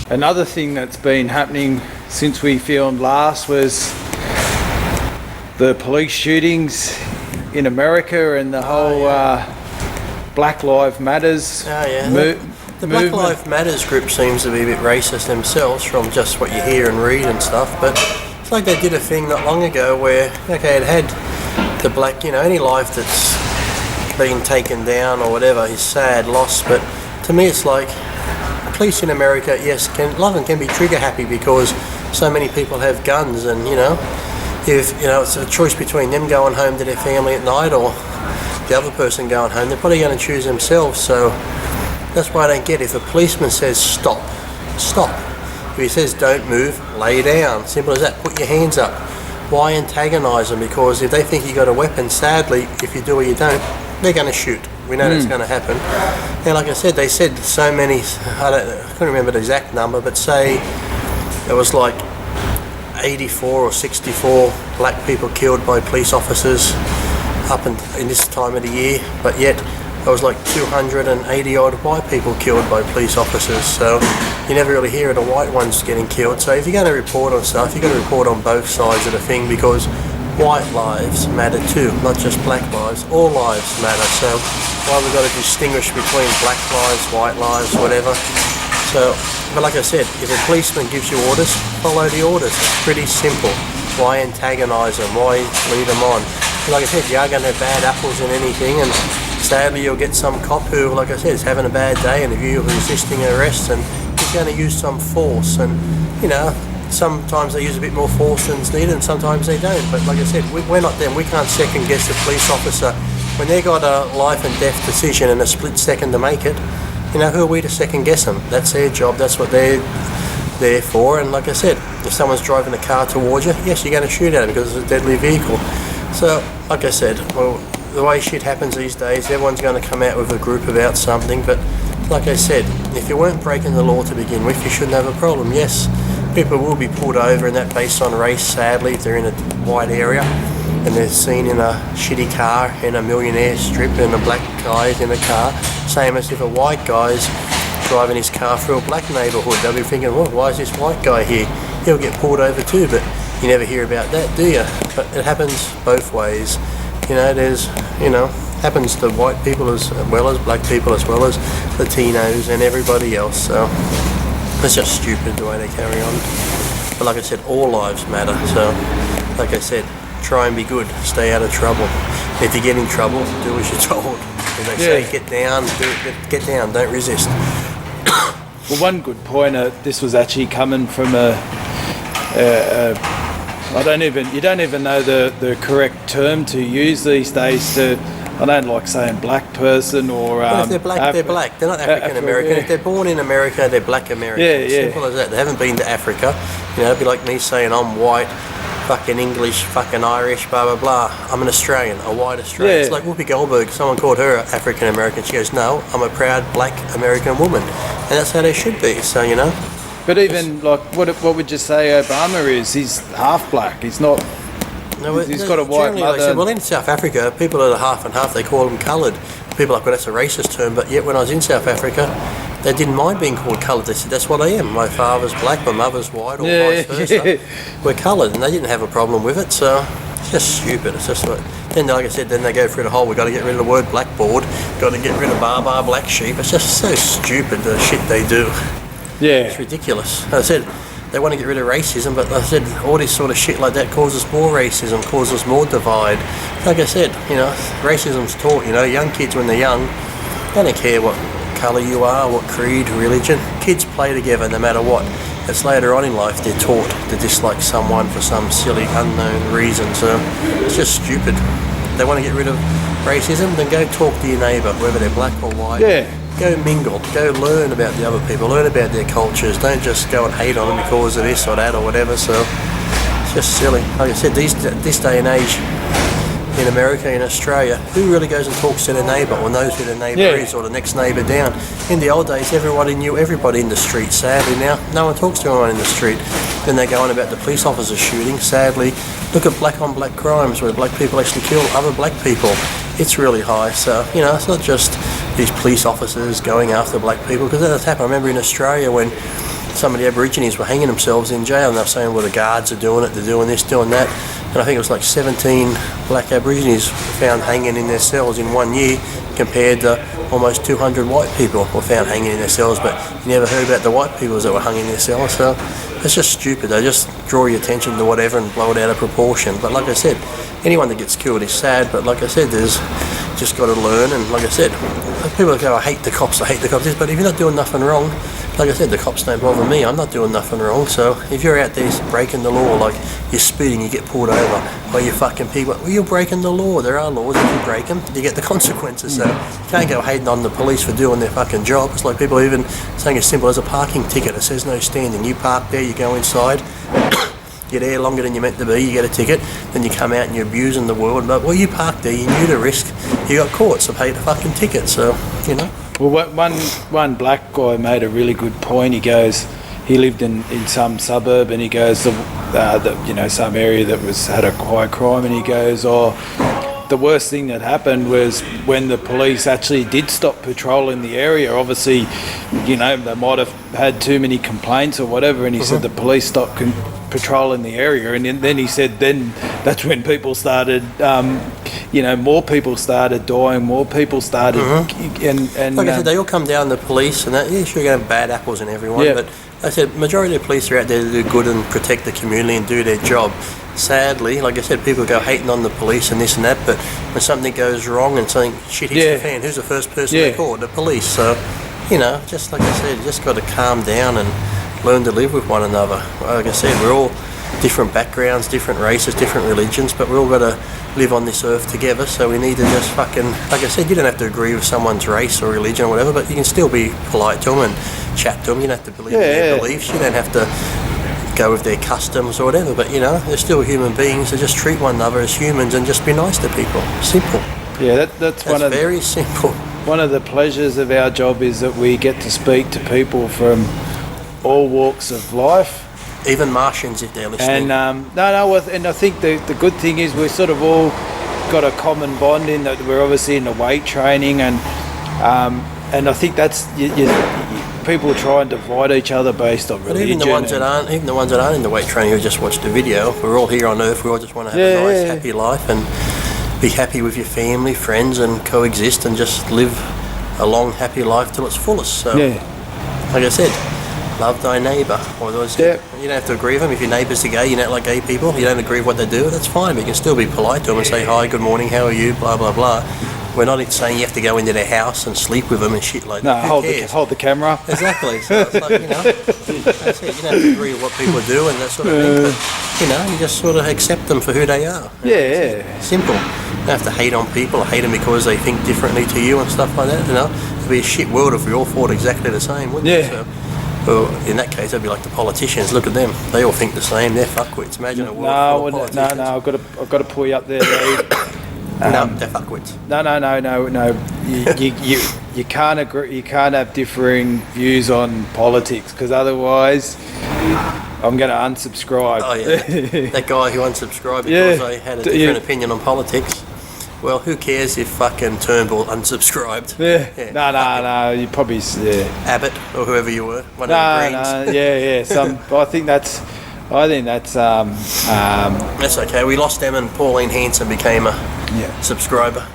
Another thing that's been happening since we filmed last was the police shootings in America and the whole Black Lives Matters The Black Lives Matters group seems to be a bit racist themselves from just what you hear and read and stuff, but it's like they did a thing not long ago where, okay, it had the black, any life that's been taken down or whatever is sad, loss, but to me it's like police in America, yes, a lot of them can be trigger happy because so many people have guns and, if, it's a choice between them going home to their family at night or the other person going home, they're probably going to choose themselves, so that's why I don't get it. If a policeman says stop, stop. If he says don't move, lay down. Simple as that. Put your hands up. Why antagonise them? Because if they think you got a weapon, sadly, if you do or you don't, they're going to shoot. We know that's going to happen. And like I said, they said so many, I couldn't remember the exact number, but say it was like 84 or 64 black people killed by police officers up in this time of the year, but yet there was like 280 odd white people killed by police officers, so you never really hear of the white ones getting killed. So if you're going to report on stuff, you've got to report on both sides of the thing, because white lives matter too, not just black lives. All lives matter, so why we've got to distinguish between black lives, white lives, whatever. So, but like I said, if a policeman gives you orders, follow the orders. It's pretty simple. Why antagonise them? Why lead them on? Like I said, you are going to have bad apples in anything, and sadly you'll get some cop who, like I said, is having a bad day and if you're resisting arrest and he's going to use some force, and sometimes they use a bit more force than's needed and sometimes they don't, but like I said, we're not them. We can't second guess the police officer when they've got a life and death decision in a split second to make it. Who are we to second guess them? That's their job, that's what they're there for. And like I said, if someone's driving a car towards you, yes, you're going to shoot at them because it's a deadly vehicle. So like I said, well, the way shit happens these days, everyone's going to come out with a group about something, but like I said, if you weren't breaking the law to begin with, you shouldn't have a problem. Yes, people will be pulled over, and that based on race, sadly, if they're in a white area and they're seen in a shitty car in a millionaire strip and a black guy's in a car, same as if a white guy's driving his car through a black neighbourhood, they'll be thinking, well, why is this white guy here? He'll get pulled over too, but you never hear about that, do you? But it happens both ways. Happens to white people as well as black people, as well as Latinos and everybody else. So it's just stupid the way they carry on. But like I said, all lives matter. So like I said, try and be good, stay out of trouble. If you get in trouble, do as you're told. If they say get down, get down, don't resist. Well, one good point, this was actually coming from you don't even know the correct term to use these days. I don't like saying black person or. But if they're black, they're black. They're not African American. If they're born in America, they're black American. Simple as that. They haven't been to Africa. It'd be like me saying I'm white, fucking English, fucking Irish, blah blah blah. I'm an Australian, a white Australian. It's like Whoopi Goldberg. Someone called her African American. She goes, no, I'm a proud black American woman, and that's how they should be. So But even what would you say Obama is? He's half black. He's not. No, he's got a white mother. Well, in South Africa, people that are half and half, they call them coloured. People are like, well, that's a racist term. But yet, when I was in South Africa, they didn't mind being called coloured. They said, that's what I am. My father's black, my mother's white, or vice versa. We're coloured, and they didn't have a problem with it. So it's just stupid. It's just like. Then, like I said, then they go through the whole, we've got to get rid of the word blackboard, got to get rid of bar, black sheep. It's just so stupid, the shit they do. Yeah. It's ridiculous. I said, they want to get rid of racism, but I said, all this sort of shit like that causes more racism, causes more divide. Like I said, racism's taught, young kids when they're young, they don't care what colour you are, what creed, religion. Kids play together no matter what. It's later on in life they're taught to dislike someone for some silly, unknown reason. So it's just stupid. They want to get rid of racism, then go talk to your neighbour, whether they're black or white. Yeah. Go mingle, go learn about the other people, learn about their cultures. Don't just go and hate on them because of this or that or whatever. So it's just silly. Like I said, this day and age in America, in Australia, who really goes and talks to their neighbour or knows who their neighbour is or the next neighbour down? In the old days, everybody knew everybody in the street. Sadly now, no one talks to anyone in the street. Then they go on about the police officers shooting. Sadly, look at black on black crimes where black people actually kill other black people. It's really high. So, it's not just these police officers going after black people, because that's happened. I remember in Australia when some of the Aborigines were hanging themselves in jail, and they're saying, well, the guards are doing it, they're doing this, doing that. And I think it was like 17 black Aborigines found hanging in their cells in 1 year, compared to almost 200 white people were found hanging in their cells. But you never heard about the white people that were hung in their cells. So it's just stupid. They just draw your attention to whatever and blow it out of proportion. But like I said, anyone that gets killed is sad. But like I said, there's just got to learn. And like I said, people go, I hate the cops, but if you're not doing nothing wrong, like I said, the cops don't bother me. I'm not doing nothing wrong. So if you're out there breaking the law, like you're speeding, you get pulled over, or you fucking people, well, you're breaking the law. There are laws. If you break them, you get the consequences. So you can't go hating on the police for doing their fucking job. It's like people even saying as simple as a parking ticket. It says no standing. You park there, you go inside. You're there longer than you're meant to be, you get a ticket, then you come out and you're abusing the world. But, well, you parked there, you knew the risk, you got caught, so pay the fucking ticket, so, you know. Well, one black guy made a really good point. He goes, he lived in some suburb, and he goes, some area that had a high crime, and he goes, the worst thing that happened was when the police actually did stop patrolling the area. Obviously, they might have had too many complaints or whatever, and he said the police stopped patrolling the area, and then he said then that's when people started, more people started dying, more people started, and like I said, they all come down to police, and that, yeah, sure, you're going to have bad apples in everyone, but I said majority of the police are out there to do good and protect the community and do their job. Sadly, like I said, people go hating on the police and this and that, but when something goes wrong and something shit hits the fan, who's the first person they call? The police. So, just like I said, you just got to calm down and learn to live with one another. Like I said, we're all different backgrounds, different races, different religions, but we're all got to live on this earth together, so we need to just fucking, like I said, you don't have to agree with someone's race or religion or whatever, but you can still be polite to them and chat to them. You don't have to believe in their beliefs, you don't have to go with their customs or whatever, but they're still human beings, so just treat one another as humans and just be nice to people. Simple. Yeah, that's very simple. One of the pleasures of our job is that we get to speak to people from all walks of life. Even Martians, if they're listening. And and I think the good thing is we're sort of all got a common bond in that we're obviously in the weight training, and I think that's people try and divide each other based on religion. But even the ones that aren't in the weight training who just watch the video, we're all here on Earth. We all just want to have a nice, happy life and be happy with your family, friends, and coexist and just live a long, happy life till its fullest. So, like I said, love thy neighbour. Or those, you don't have to agree with them. If your neighbours are gay, you don't like gay people, you don't agree with what they do, that's fine. But you can still be polite to them and say, hi, good morning, how are you, blah, blah, blah. We're not saying you have to go into their house and sleep with them and shit like that. No, hold the camera up. Exactly. So it's like, that's it. You don't have to agree with what people do and that sort of thing. But, you just sort of accept them for who they are. Simple. You don't have to hate on people or hate them because they think differently to you and stuff like that. It'd be a shit world if we all thought exactly the same, wouldn't it? So, well, in that case, that'd be like the politicians. Look at them; they all think the same. They're fuckwits. Imagine a world full of politicians. No. I've got to pull you up there. No, they're fuckwits. No. You can't agree. You can't have differing views on politics because otherwise, I'm going to unsubscribe. Oh yeah, that guy who unsubscribed because they had a different opinion on politics. Well, who cares if fucking Turnbull unsubscribed? No. You probably Abbott or whoever you were. I think that's that's okay. We lost them, and Pauline Hanson became a subscriber.